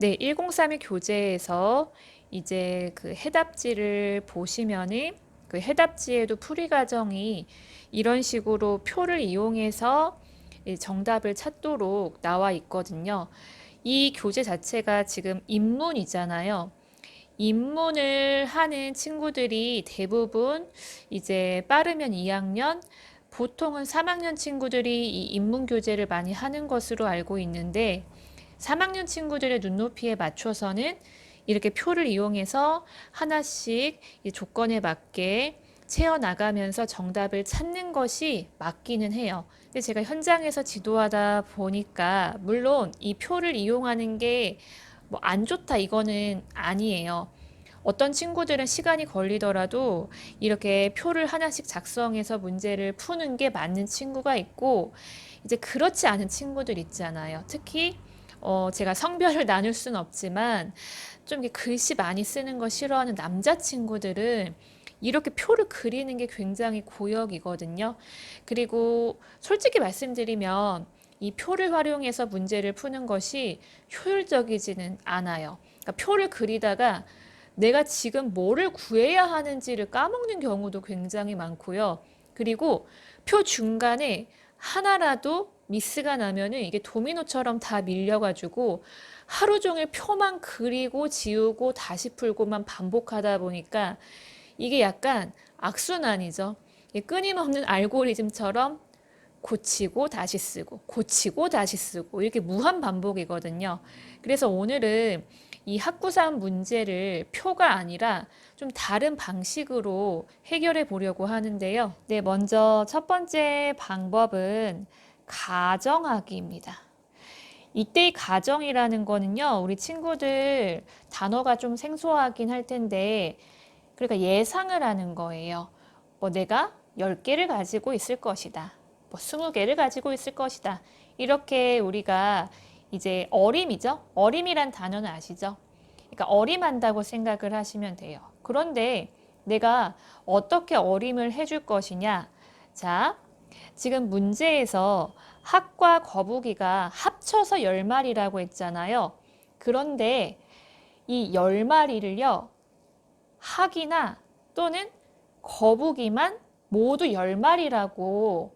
네, 1032 교재에서 이제 그 해답지를 보시면은 그 해답지에도 풀이 과정이 이런 식으로 표를 이용해서 정답을 찾도록 나와 있거든요. 이 교재 자체가 지금 입문이잖아요. 입문을 하는 친구들이 대부분 이제 빠르면 2학년, 보통은 3학년 친구들이 이 입문 교재를 많이 하는 것으로 알고 있는데 3학년 친구들의 눈높이에 맞춰서는 이렇게 표를 이용해서 하나씩 이 조건에 맞게 채워나가면서 정답을 찾는 것이 맞기는 해요. 근데 제가 현장에서 지도하다 보니까 물론 이 표를 이용하는 게 뭐 안 좋다 이거는 아니에요. 어떤 친구들은 시간이 걸리더라도 이렇게 표를 하나씩 작성해서 문제를 푸는 게 맞는 친구가 있고 이제 그렇지 않은 친구들 있잖아요. 특히 제가 성별을 나눌 순 없지만 좀 이렇게 글씨 많이 쓰는 거 싫어하는 남자친구들은 이렇게 표를 그리는 게 굉장히 고역이거든요. 그리고 솔직히 말씀드리면 이 표를 활용해서 문제를 푸는 것이 효율적이지는 않아요. 그러니까 표를 그리다가 내가 지금 뭐를 구해야 하는지를 까먹는 경우도 굉장히 많고요. 그리고 표 중간에 하나라도 미스가 나면은 이게 도미노처럼 다 밀려가지고 하루 종일 표만 그리고 지우고 다시 풀고만 반복하다 보니까 이게 약간 악순환이죠. 끊임없는 알고리즘처럼 고치고 다시 쓰고 고치고 다시 쓰고 이렇게 무한 반복이거든요. 그래서 오늘은 이 학구산 문제를 표가 아니라 좀 다른 방식으로 해결해 보려고 하는데요. 네, 먼저 첫 번째 방법은 가정하기입니다. 이때 이 가정이라는 거는요, 우리 친구들 단어가 좀 생소하긴 할 텐데, 그러니까 예상을 하는 거예요. 뭐 내가 10개를 가지고 있을 것이다. 뭐 20개를 가지고 있을 것이다. 이렇게 우리가 이제 어림이죠? 어림이란 단어는 아시죠? 그러니까 어림한다고 생각을 하시면 돼요. 그런데 내가 어떻게 어림을 해줄 것이냐? 자, 지금 문제에서 학과 거북이가 합쳐서 10마리라고 했잖아요. 그런데 이 10마리를요, 학이나 또는 거북이만 모두 10마리라고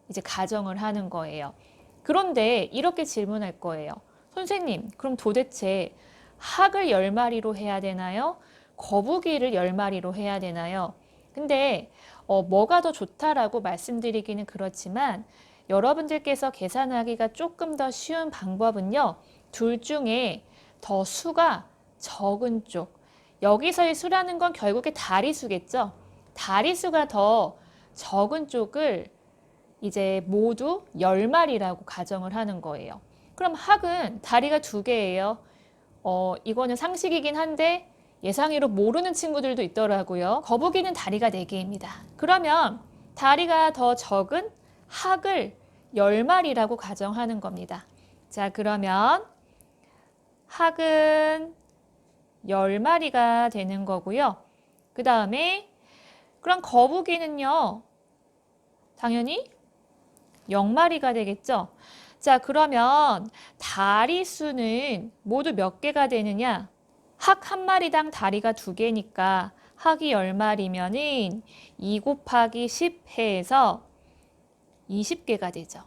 이제 가정을 하는 거예요. 그런데 이렇게 질문할 거예요. 선생님, 그럼 도대체 학을 10마리로 해야 되나요? 거북이를 10마리로 해야 되나요? 근데 뭐가 더 좋다라고 말씀드리기는 그렇지만 여러분들께서 계산하기가 조금 더 쉬운 방법은요. 둘 중에 더 수가 적은 쪽. 여기서의 수라는 건 결국에 다리수겠죠. 다리수가 더 적은 쪽을 이제 모두 10마리라고 가정을 하는 거예요. 그럼 학은 다리가 2개예요. 이거는 상식이긴 한데 예상외로 모르는 친구들도 있더라고요. 거북이는 다리가 4개입니다. 그러면 다리가 더 적은 학을 10마리라고 가정하는 겁니다. 자, 그러면 학은 10마리가 되는 거고요. 그 다음에 그럼 거북이는요. 당연히 0마리가 되겠죠. 자, 그러면 다리 수는 모두 몇 개가 되느냐? 학 한 마리당 다리가 2개니까 학이 10마리면은 2 곱하기 10 해서 20개가 되죠.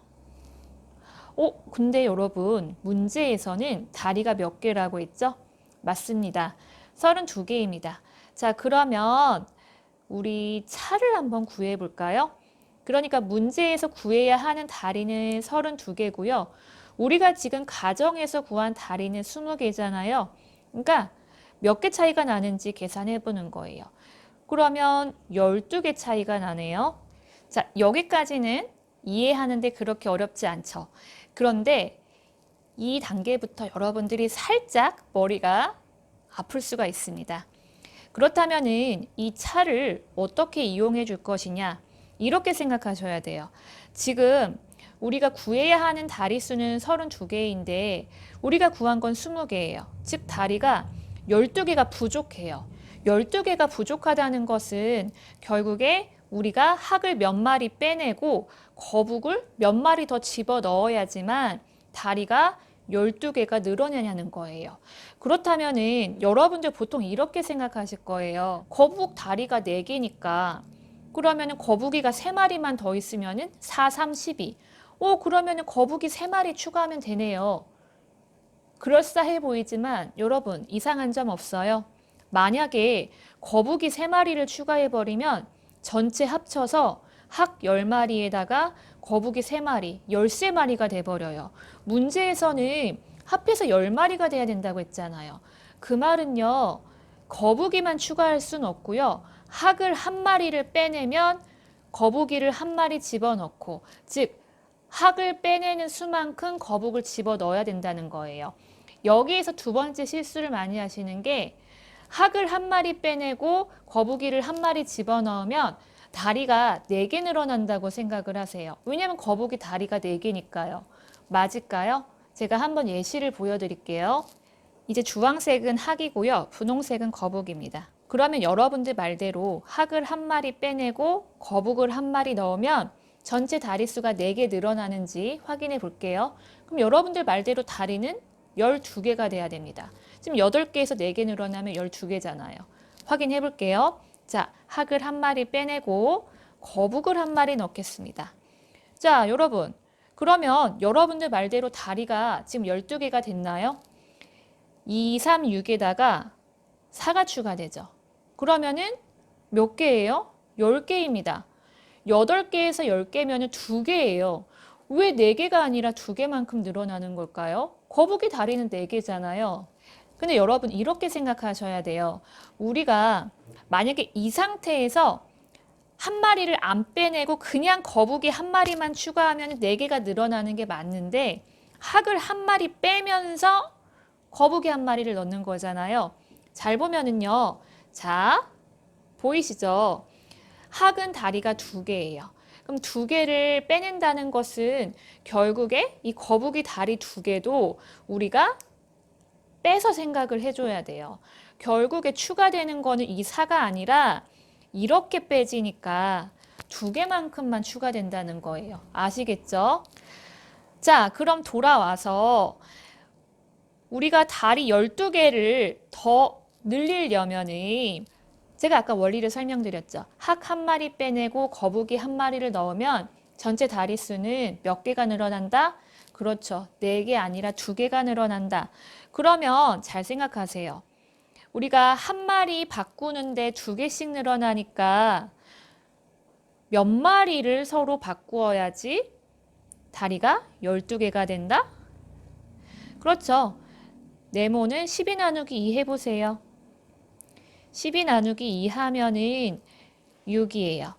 근데 여러분, 문제에서는 다리가 몇 개라고 했죠? 맞습니다. 32개입니다. 자, 그러면 우리 차를 한번 구해 볼까요? 그러니까 문제에서 구해야 하는 다리는 32개고요. 우리가 지금 가정에서 구한 다리는 20개잖아요. 그러니까 몇 개 차이가 나는지 계산해 보는 거예요. 그러면 12개 차이가 나네요. 자, 여기까지는 이해하는데 그렇게 어렵지 않죠. 그런데 이 단계부터 여러분들이 살짝 머리가 아플 수가 있습니다. 그렇다면은 이 차를 어떻게 이용해 줄 것이냐? 이렇게 생각하셔야 돼요. 지금 우리가 구해야 하는 다리 수는 32개인데 우리가 구한 건 20개예요. 즉 다리가 12개가 부족해요. 12개가 부족하다는 것은 결국에 우리가 학을 몇 마리 빼내고 거북을 몇 마리 더 집어 넣어야지만 다리가 12개가 늘어나냐는 거예요. 그렇다면은 여러분들 보통 이렇게 생각하실 거예요. 거북 다리가 4개니까 그러면은 거북이가 3마리만 더 있으면은 4, 3, 12. 그러면은 거북이 3마리 추가하면 되네요. 그럴싸해 보이지만 여러분 이상한 점 없어요? 만약에 거북이 3마리를 추가해버리면 전체 합쳐서 학 10마리에다가 거북이 3마리, 13마리가 돼버려요. 문제에서는 합해서 10마리가 돼야 된다고 했잖아요. 그 말은요, 거북이만 추가할 수는 없고요. 학을 1마리를 빼내면 거북이를 1마리 집어넣고, 즉 학을 빼내는 수만큼 거북을 집어넣어야 된다는 거예요. 여기에서 두 번째 실수를 많이 하시는 게 학을 1마리 빼내고 거북이를 1마리 집어넣으면 다리가 4개 늘어난다고 생각을 하세요. 왜냐하면 거북이 다리가 4개니까요. 맞을까요? 제가 한번 예시를 보여드릴게요. 이제 주황색은 학이고요. 분홍색은 거북입니다. 그러면 여러분들 말대로 학을 1마리 빼내고 거북을 1마리 넣으면 전체 다리수가 4개 늘어나는지 확인해 볼게요. 그럼 여러분들 말대로 다리는 12개가 돼야 됩니다. 지금 8개에서 4개 늘어나면 12개잖아요. 확인해 볼게요. 자, 학을 1마리 빼내고 거북을 1마리 넣겠습니다. 자, 여러분. 그러면 여러분들 말대로 다리가 지금 12개가 됐나요? 2, 3, 6에다가 4가 추가되죠. 그러면은 몇 개예요? 10개입니다. 8개에서 10개면 2개예요. 왜 4개가 아니라 2개만큼 늘어나는 걸까요? 거북이 다리는 4개잖아요. 근데 여러분 이렇게 생각하셔야 돼요. 우리가 만약에 이 상태에서 1마리를 안 빼내고 그냥 거북이 1마리만 추가하면 4개가 늘어나는 게 맞는데 학을 1마리 빼면서 거북이 1마리를 넣는 거잖아요. 잘 보면은요. 자, 보이시죠? 학은 다리가 2개예요. 그럼 2개를 빼낸다는 것은 결국에 이 거북이 다리 2개도 우리가 빼서 생각을 해줘야 돼요. 결국에 추가되는 거는 이 4가 아니라 이렇게 빼지니까 2개만큼만 추가된다는 거예요. 아시겠죠? 자, 그럼 돌아와서 우리가 다리 12개를 더 늘리려면은 제가 아까 원리를 설명드렸죠. 학 1마리 빼내고 거북이 1마리를 넣으면 전체 다리 수는 몇 개가 늘어난다? 그렇죠. 4개 아니라 2개가 늘어난다. 그러면 잘 생각하세요. 우리가 1마리 바꾸는데 2개씩 늘어나니까 몇 마리를 서로 바꾸어야지 다리가 12개가 된다? 그렇죠. 네모는 12 나누기 2 해보세요. 12 나누기 2 하면은 6이에요.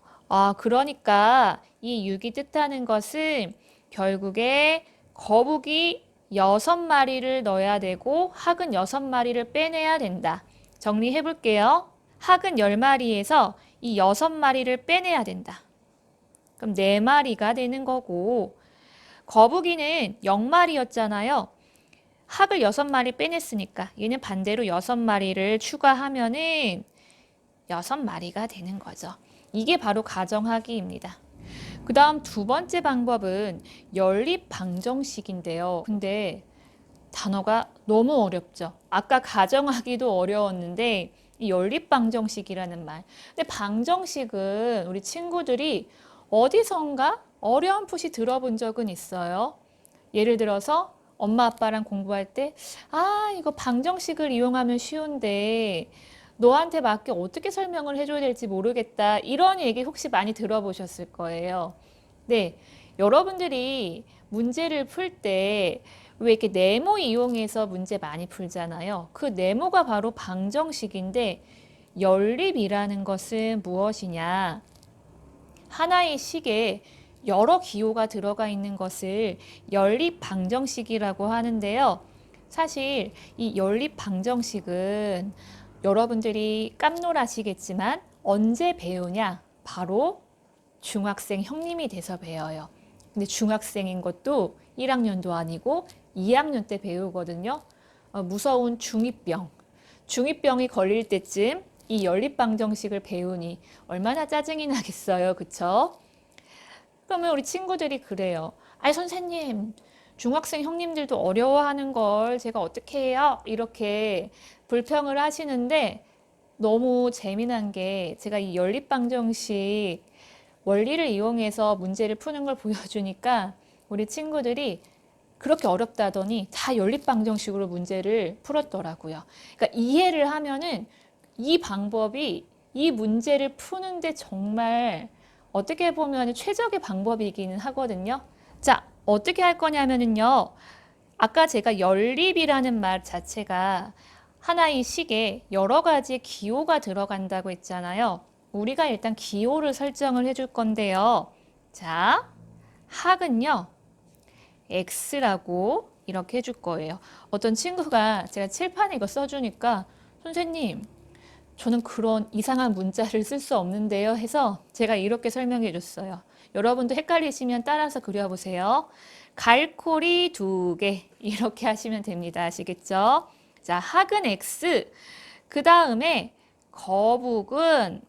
그러니까 이 6이 뜻하는 것은 결국에 거북이 6마리를 넣어야 되고 학은 6마리를 빼내야 된다. 정리해 볼게요. 학은 10마리에서 이 6마리를 빼내야 된다. 그럼 4마리가 되는 거고 거북이는 0마리였잖아요. 학을 6마리 빼냈으니까 얘는 반대로 6마리를 추가하면은 6마리가 되는 거죠. 이게 바로 가정하기입니다. 그 다음 두 번째 방법은 연립 방정식인데요. 근데 단어가 너무 어렵죠. 아까 가정하기도 어려웠는데 이 연립 방정식이라는 말. 근데 방정식은 우리 친구들이 어디선가 어렴풋이 들어본 적은 있어요. 예를 들어서 엄마 아빠랑 공부할 때 이거 방정식을 이용하면 쉬운데 너한테 맞게 어떻게 설명을 해줘야 될지 모르겠다. 이런 얘기 혹시 많이 들어보셨을 거예요. 네, 여러분들이 문제를 풀 때 왜 이렇게 네모 이용해서 문제 많이 풀잖아요. 그 네모가 바로 방정식인데 연립이라는 것은 무엇이냐? 하나의 식에 여러 기호가 들어가 있는 것을 연립 방정식이라고 하는데요. 사실 이 연립 방정식은 여러분들이 깜놀하시겠지만 언제 배우냐? 바로 중학생 형님이 돼서 배워요. 근데 중학생인 것도 1학년도 아니고 2학년 때 배우거든요. 무서운 중2병. 중2병이 걸릴 때쯤 이 연립방정식을 배우니 얼마나 짜증이 나겠어요. 그쵸? 그러면 우리 친구들이 그래요. 아니 선생님, 중학생 형님들도 어려워하는 걸 제가 어떻게 해요? 이렇게 불평을 하시는데 너무 재미난 게 제가 이 연립방정식 원리를 이용해서 문제를 푸는 걸 보여주니까 우리 친구들이 그렇게 어렵다더니 다 연립방정식으로 문제를 풀었더라고요. 그러니까 이해를 하면은 이 방법이 이 문제를 푸는데 정말 어떻게 보면 최적의 방법이기는 하거든요. 자, 어떻게 할 거냐면은요. 아까 제가 연립이라는 말 자체가 하나의 식에 여러 가지 기호가 들어간다고 했잖아요. 우리가 일단 기호를 설정을 해줄 건데요. 자, 학은요. X라고 이렇게 해줄 거예요. 어떤 친구가 제가 칠판에 이거 써주니까 선생님, 저는 그런 이상한 문자를 쓸 수 없는데요 해서 제가 이렇게 설명해 줬어요. 여러분도 헷갈리시면 따라서 그려보세요. 갈고리 2개 이렇게 하시면 됩니다. 아시겠죠? 자, 학은 X, 그 다음에 거북은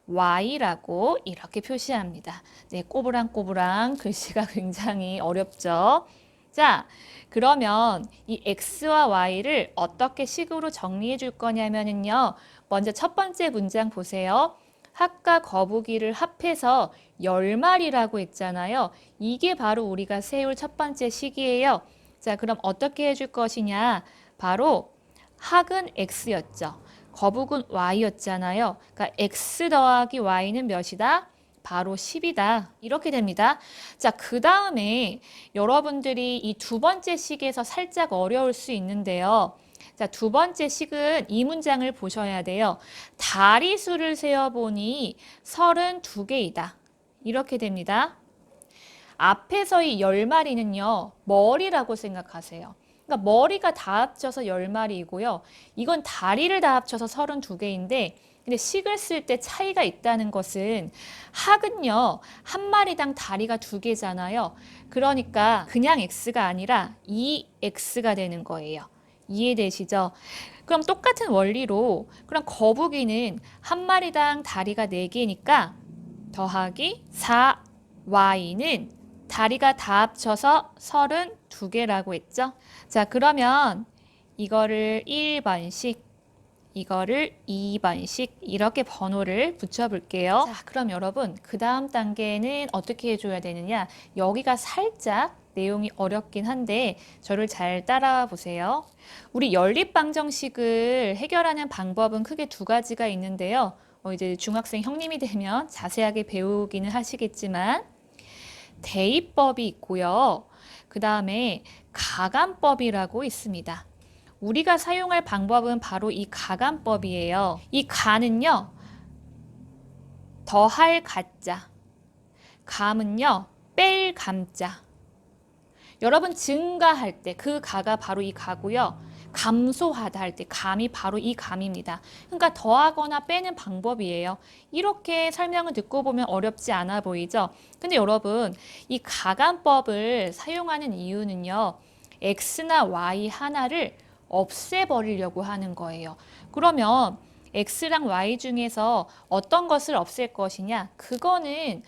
Y라고 이렇게 표시합니다. 네, 꼬부랑꼬부랑 글씨가 굉장히 어렵죠? 자, 그러면 이 X와 Y를 어떻게 식으로 정리해 줄 거냐면요. 먼저 첫 번째 문장 보세요. 학과 거북이를 합해서 10마리라고 했잖아요. 이게 바로 우리가 세울 첫 번째 식이에요. 자, 그럼 어떻게 해줄 것이냐? 바로 학은 X였죠. 거북은 Y였잖아요. 그러니까 X 더하기 Y는 몇이다? 바로 10이다. 이렇게 됩니다. 자, 그 다음에 여러분들이 이 두 번째 식에서 살짝 어려울 수 있는데요. 자, 두 번째 식은 이 문장을 보셔야 돼요. 다리수를 세어보니 32개이다. 이렇게 됩니다. 앞에서 이 10마리는요, 머리라고 생각하세요. 그러니까 머리가 다 합쳐서 10마리이고요. 이건 다리를 다 합쳐서 32개인데, 근데 식을 쓸 때 차이가 있다는 것은 학은요, 한 마리당 다리가 2개잖아요. 그러니까 그냥 X가 아니라 2X가 되는 거예요. 이해되시죠? 그럼 똑같은 원리로, 그럼 거북이는 한 마리당 다리가 4개니까 더하기 4Y는 다리가 다 합쳐서 32개라고 했죠? 자, 그러면 이거를 1번씩, 이거를 2번씩 이렇게 번호를 붙여볼게요. 자, 그럼 여러분 그 다음 단계는 어떻게 해줘야 되느냐? 여기가 살짝 내용이 어렵긴 한데 저를 잘 따라와 보세요. 우리 연립방정식을 해결하는 방법은 크게 두 가지가 있는데요. 이제 중학생 형님이 되면 자세하게 배우기는 하시겠지만 대입법이 있고요. 그 다음에 가감법이라고 있습니다. 우리가 사용할 방법은 바로 이 가감법이에요. 이 가는요, 더할 가자, 감은요, 뺄 감자. 여러분 증가할 때 그 가가 바로 이 가고요. 감소하다 할 때 감이 바로 이 감입니다. 그러니까 더하거나 빼는 방법이에요. 이렇게 설명을 듣고 보면 어렵지 않아 보이죠? 근데 여러분 이 가감법을 사용하는 이유는요. X나 Y 하나를 없애버리려고 하는 거예요. 그러면 X랑 Y 중에서 어떤 것을 없앨 것이냐? 그거는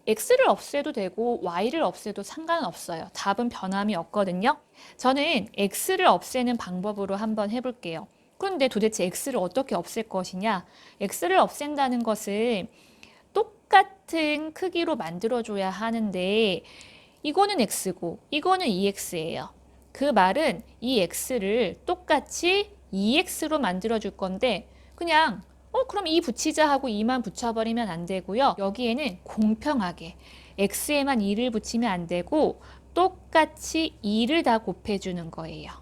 X를 없애도 되고 Y를 없애도 상관없어요. 답은 변함이 없거든요. 저는 X를 없애는 방법으로 한번 해볼게요. 그런데 도대체 X를 어떻게 없앨 것이냐? X를 없앤다는 것은 똑같은 크기로 만들어줘야 하는데 이거는 X고 이거는 2X예요. 그 말은 이 X를 똑같이 2X로 만들어줄 건데 그냥 그럼 2 붙이자 하고 2만 붙여버리면 안 되고요. 여기에는 공평하게 X에만 2를 붙이면 안 되고 똑같이 2를 다 곱해주는 거예요.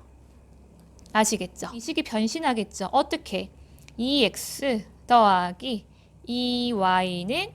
아시겠죠? 이 식이 변신하겠죠? 어떻게? 2X 더하기 2Y는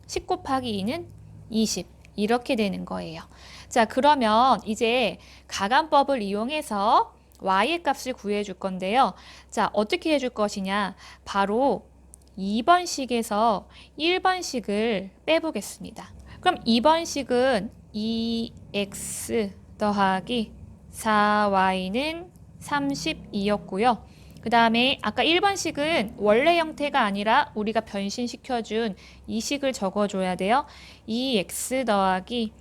10 곱하기 2는 20 이렇게 되는 거예요. 자, 그러면 이제 가감법을 이용해서 Y의 값을 구해 줄 건데요. 자, 어떻게 해줄 것이냐? 바로 2번식에서 1번식을 빼보겠습니다. 그럼 2번식은 2x 더하기 4y는 32였고요. 그 다음에 아까 1번식은 원래 형태가 아니라 우리가 변신시켜준 이 식을 적어줘야 돼요. 2x 더하기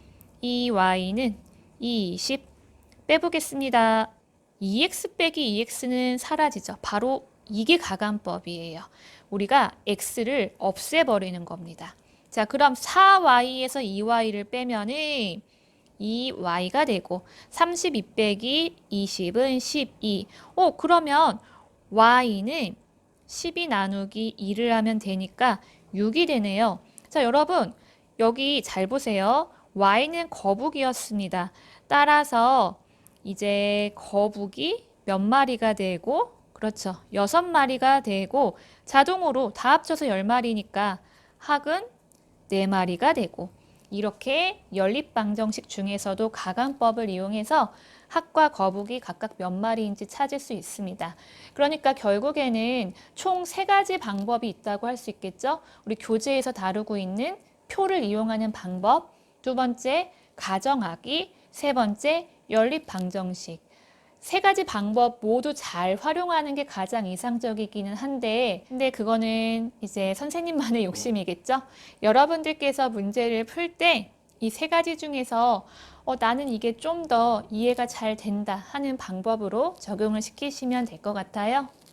2y는 20 빼보겠습니다. 2x 빼기 2x는 사라지죠. 바로 이게 가간법이에요. 우리가 x를 없애버리는 겁니다. 자, 그럼 4y에서 2y를 빼면은 2y가 되고 32 빼기 20은 12. 그러면 y는 12 나누기 2를 하면 되니까 6이 되네요. 자, 여러분 여기 잘 보세요. y는 거북이었습니다. 따라서 이제 거북이 몇 마리가 되고, 그렇죠. 6마리가 되고, 자동으로 다 합쳐서 10마리니까 학은 4마리가 되고, 이렇게 연립방정식 중에서도 가간법을 이용해서 학과 거북이 각각 몇 마리인지 찾을 수 있습니다. 그러니까 결국에는 총 3가지 방법이 있다고 할 수 있겠죠. 우리 교재에서 다루고 있는 표를 이용하는 방법, 두 번째 가정하기, 세 번째 연립방정식. 3가지 방법 모두 잘 활용하는 게 가장 이상적이기는 한데, 근데 그거는 이제 선생님만의 욕심이겠죠? 여러분들께서 문제를 풀 때 이 3가지 중에서 나는 이게 좀 더 이해가 잘 된다 하는 방법으로 적용을 시키시면 될 것 같아요.